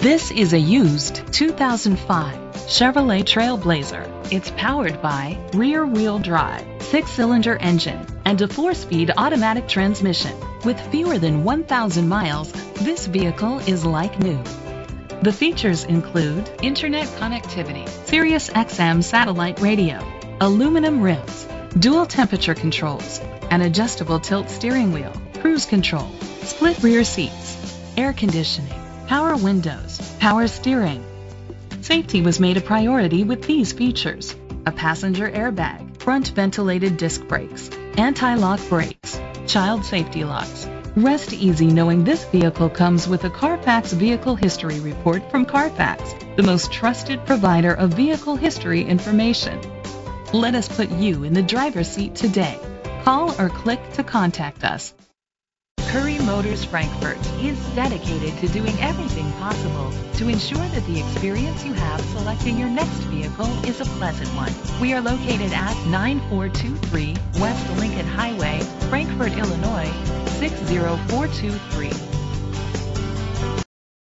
This is a used 2005 Chevrolet Trailblazer. It's powered by rear-wheel drive, 6-cylinder engine, and a 4-speed automatic transmission. With fewer than 1,000 miles, this vehicle is like new. The features include internet connectivity, Sirius XM satellite radio, aluminum rims, dual temperature controls, an adjustable tilt steering wheel, cruise control, split rear seats, air conditioning, power windows, power steering. Safety was made a priority with these features: a passenger airbag, front ventilated disc brakes, anti-lock brakes, child safety locks. Rest easy knowing this vehicle comes with a Carfax Vehicle History Report from Carfax, the most trusted provider of vehicle history information. Let us put you in the driver's seat today. Call or click to contact us. Curry Motors Frankfort is dedicated to doing everything possible to ensure that the experience you have selecting your next vehicle is a pleasant one. We are located at 9423 West Lincoln Highway, Frankfort, Illinois 60423.